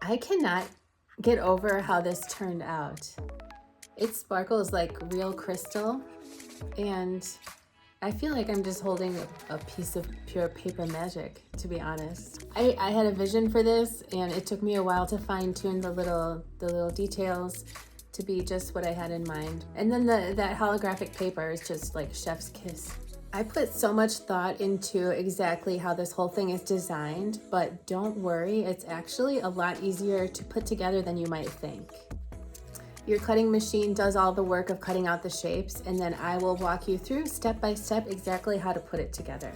I cannot get over how this turned out. It sparkles like real crystal, and I feel like I'm just holding a piece of pure paper magic, to be honest. I had a vision for this, and it took me a while to fine tune the little details to be just what I had in mind. And then that holographic paper is just like chef's kiss. I put so much thought into exactly how this whole thing is designed, but don't worry, it's actually a lot easier to put together than you might think. Your cutting machine does all the work of cutting out the shapes, and then I will walk you through step by step exactly how to put it together.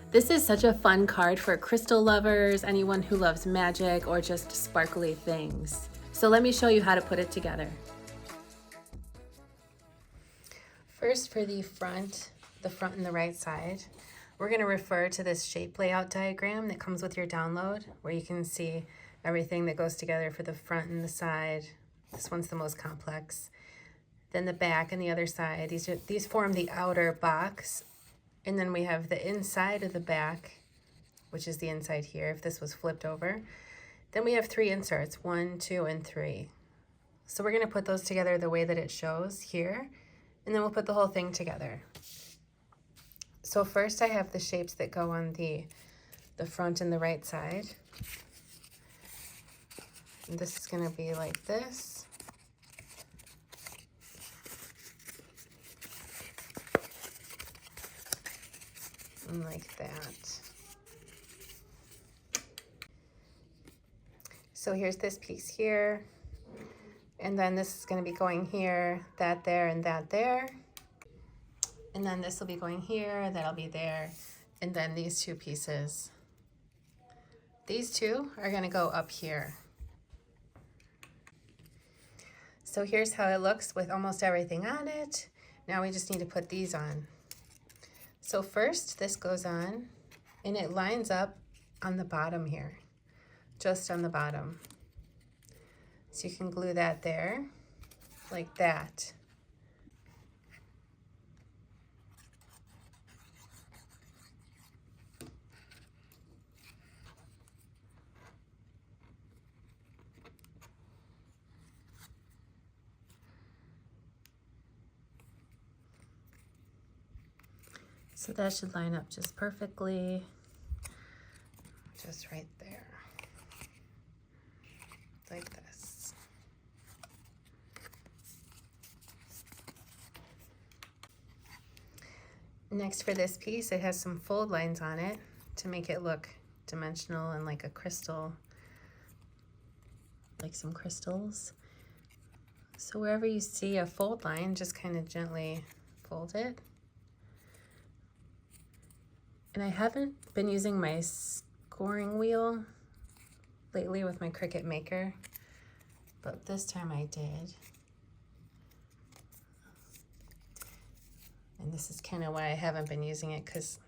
This is such a fun card for crystal lovers, anyone who loves magic, or just sparkly things. So let me show you how to put it together. First, for the front and the right side, we're going to refer to this shape layout diagram that comes with your download, where you can see everything that goes together for the front and the side. This one's the most complex. Then the back and the other side, these form the outer box. And then we have the inside of the back, which is the inside here if this was flipped over. Then we have 3 inserts, 1, 2, and 3. So we're going to put those together the way that it shows here, and then we'll put the whole thing together. So first I have the shapes that go on the front and the right side. And this is going to be like this. And like that. So here's this piece here. And then this is going to be going here, that there, and that there. And then this will be going here, that'll be there, and then these 2 pieces. These 2 are going to go up here. So here's how it looks with almost everything on it. Now we just need to put these on. So first this goes on, and it lines up on the bottom here, just on the bottom. So you can glue that there, like that. So that should line up just perfectly, just right there, like this. Next, for this piece, it has some fold lines on it to make it look dimensional and like a crystal, like some crystals. So wherever you see a fold line, just kind of gently fold it. And I haven't been using my scoring wheel lately with my Cricut Maker, but this time I did. And this is kind of why I haven't been using it, because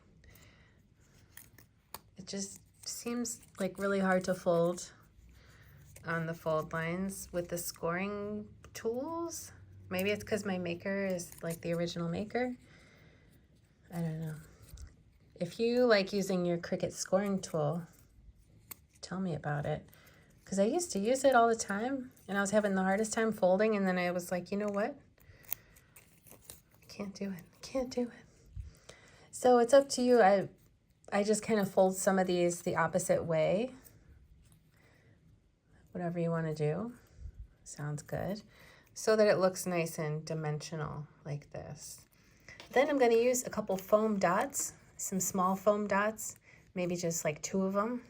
it just seems like really hard to fold on the fold lines with the scoring tools. Maybe it's because my maker is like the original maker. I don't know. If you like using your Cricut scoring tool, tell me about it. Because I used to use it all the time, and I was having the hardest time folding, and then I was like, you know what? Can't do it. So it's up to you. I just kind of fold some of these the opposite way. Whatever you want to do. Sounds good. So that it looks nice and dimensional like this. Then I'm going to use a couple foam dots, some small foam dots, maybe just like 2 of them,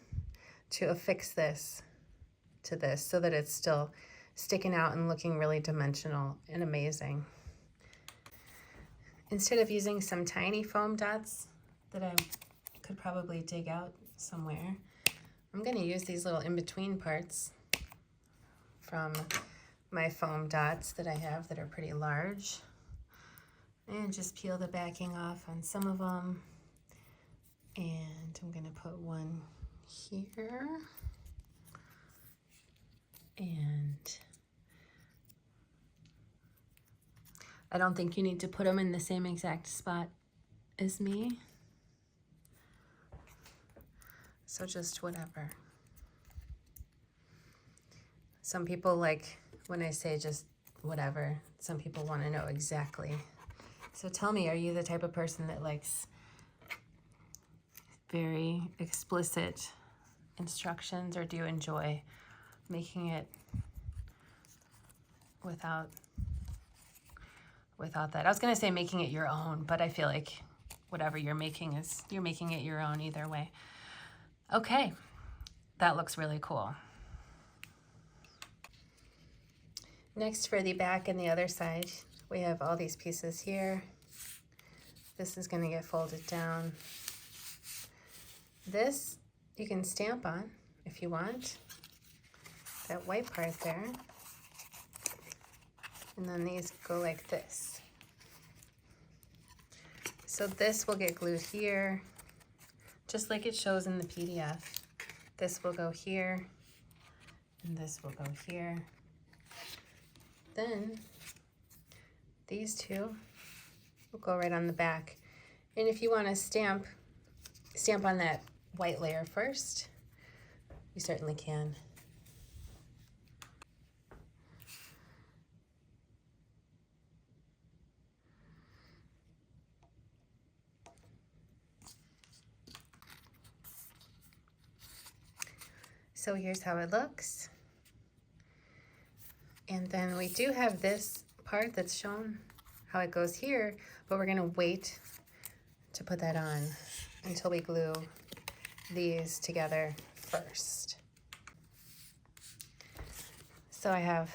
to affix this to this so that it's still sticking out and looking really dimensional and amazing. Instead of using some tiny foam dots that I could probably dig out somewhere, I'm going to use these little in-between parts from my foam dots that I have that are pretty large, and just peel the backing off on some of them. And I'm going to put one here, and I don't think you need to put them in the same exact spot as me. So just whatever. Some people like when I say just whatever. Some people want to know exactly. So tell me, are you the type of person that likes very explicit instructions, or do you enjoy making it without that? I was going to say making it your own, but I feel like whatever you're making you're making it your own either way. Okay, that looks really cool. Next, for the back and the other side, we have all these pieces here. This is going to get folded down. This you can stamp on if you want, that white part there. And then these go like this. So this will get glued here, just like it shows in the PDF. This will go here, and this will go here. Then these two will go right on the back. And if you want to stamp on that white layer first, you certainly can. So here's how it looks. And then we do have this part that's shown how it goes here, but we're gonna wait to put that on until we glue these together first. So I have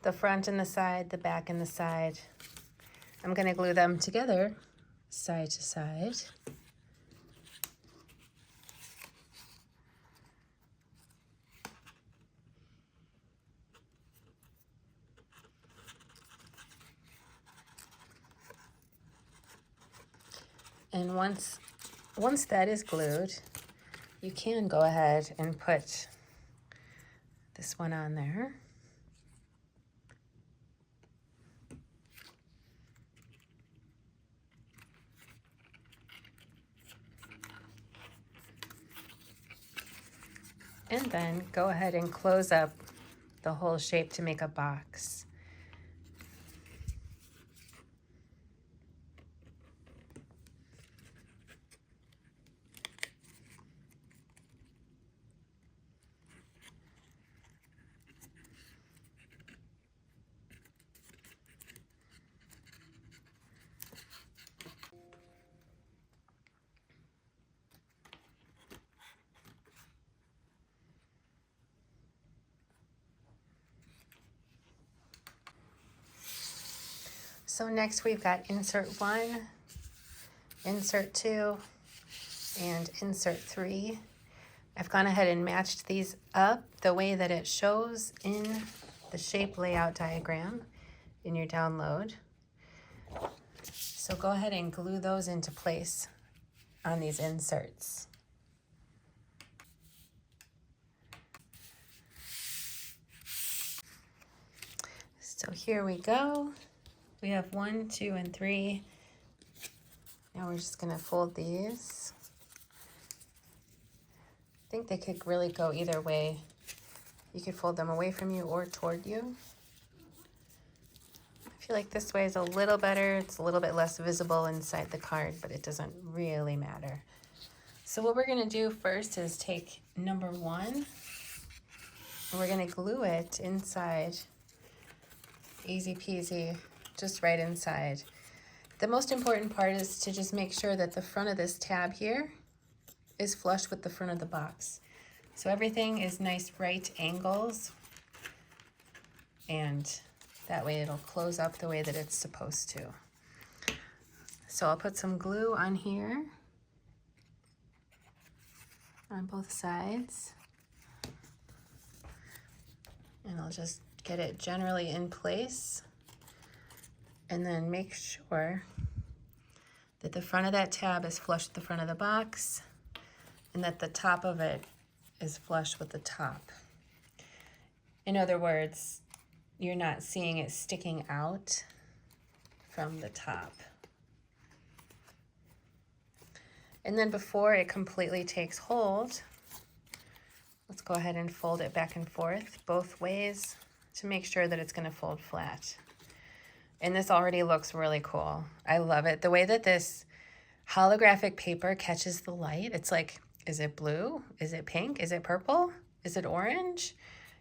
the front and the side, the back and the side. I'm gonna glue them together side to side. And once that is glued, you can go ahead and put this one on there. And then go ahead and close up the whole shape to make a box. So next we've got insert 1, insert 2, and insert 3. I've gone ahead and matched these up the way that it shows in the shape layout diagram in your download. So go ahead and glue those into place on these inserts. So here we go. We have 1, 2, and 3. Now we're just gonna fold these. I think they could really go either way. You could fold them away from you or toward you. I feel like this way is a little better. It's a little bit less visible inside the card, but it doesn't really matter. So what we're gonna do first is take number 1, and we're gonna glue it inside. Easy peasy, just right inside. The most important part is to just make sure that the front of this tab here is flush with the front of the box. So everything is nice right angles, and that way it'll close up the way that it's supposed to. So I'll put some glue on here on both sides, and I'll just get it generally in place, and then make sure that the front of that tab is flush with the front of the box, and that the top of it is flush with the top. In other words, you're not seeing it sticking out from the top. And then before it completely takes hold, Let's go ahead and fold it back and forth both ways to make sure that it's going to fold flat. And this already looks really cool. I love it. The way that this holographic paper catches the light, it's like, is it blue? Is it pink? Is it purple? Is it orange?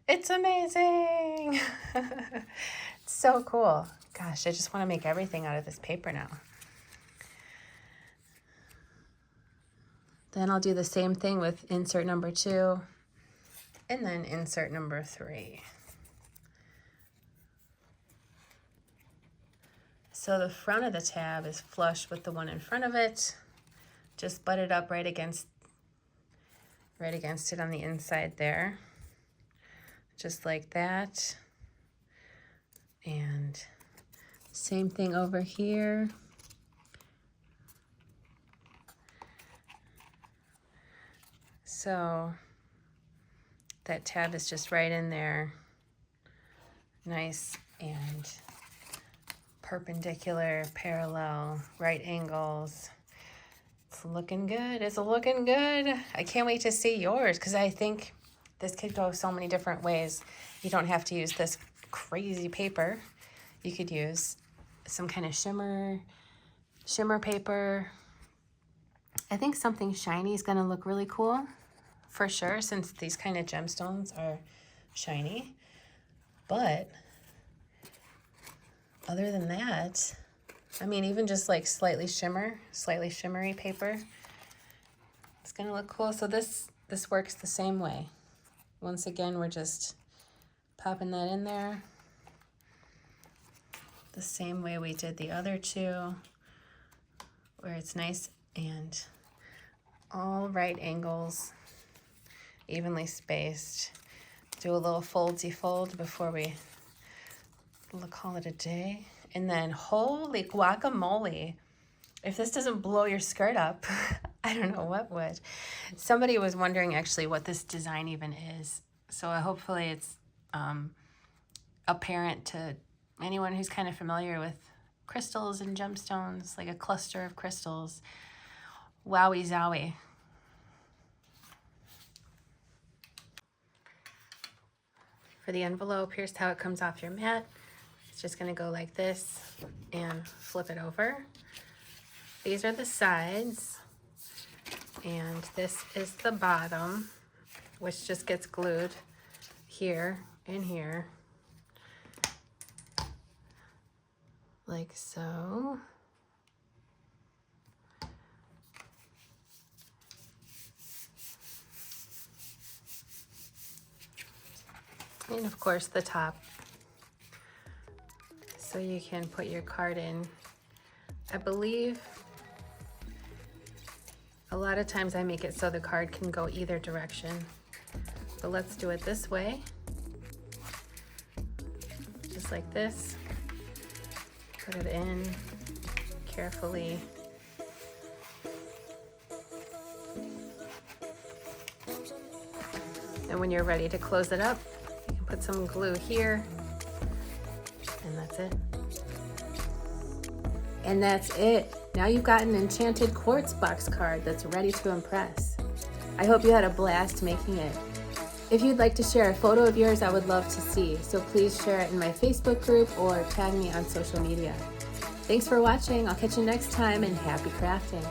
It's amazing. It's so cool. Gosh, I just want to make everything out of this paper now. Then I'll do the same thing with insert number 2 and then insert number 3. So the front of the tab is flush with the one in front of it. Just butt it up right against it on the inside there. Just like that. And same thing over here. So that tab is just right in there. Nice and perpendicular, parallel, right angles. It's looking good. It's looking good. I can't wait to see yours because I think this could go so many different ways. You don't have to use this crazy paper. You could use some kind of shimmer paper. I think something shiny is going to look really cool for sure, since these kind of gemstones are shiny. But other than that, I mean, even just like slightly shimmery paper, it's gonna look cool. So this works the same way. Once again, we're just popping that in there the same way we did the other two, where it's nice and all right angles, evenly spaced. Do a little foldsy fold before we call it a day. And then holy guacamole, if this doesn't blow your skirt up, I don't know what would. Somebody was wondering actually what this design even is. So hopefully it's apparent to anyone who's kind of familiar with crystals and gemstones, like a cluster of crystals. Wowie zowie. For the envelope, here's how it comes off your mat. It's just gonna go like this and flip it over. These are the sides, and this is the bottom, which just gets glued here and here, like so. And of course the top, so you can put your card in. I believe a lot of times I make it so the card can go either direction, but let's do it this way, just like this. Put it in carefully. And when you're ready to close it up, you can put some glue here, and that's it. And that's it. Now you've got an enchanted quartz box card that's ready to impress. I hope you had a blast making it. If you'd like to share a photo of yours, I would love to see, so please share it in my Facebook group or tag me on social media. Thanks for watching. I'll catch you next time, and happy crafting.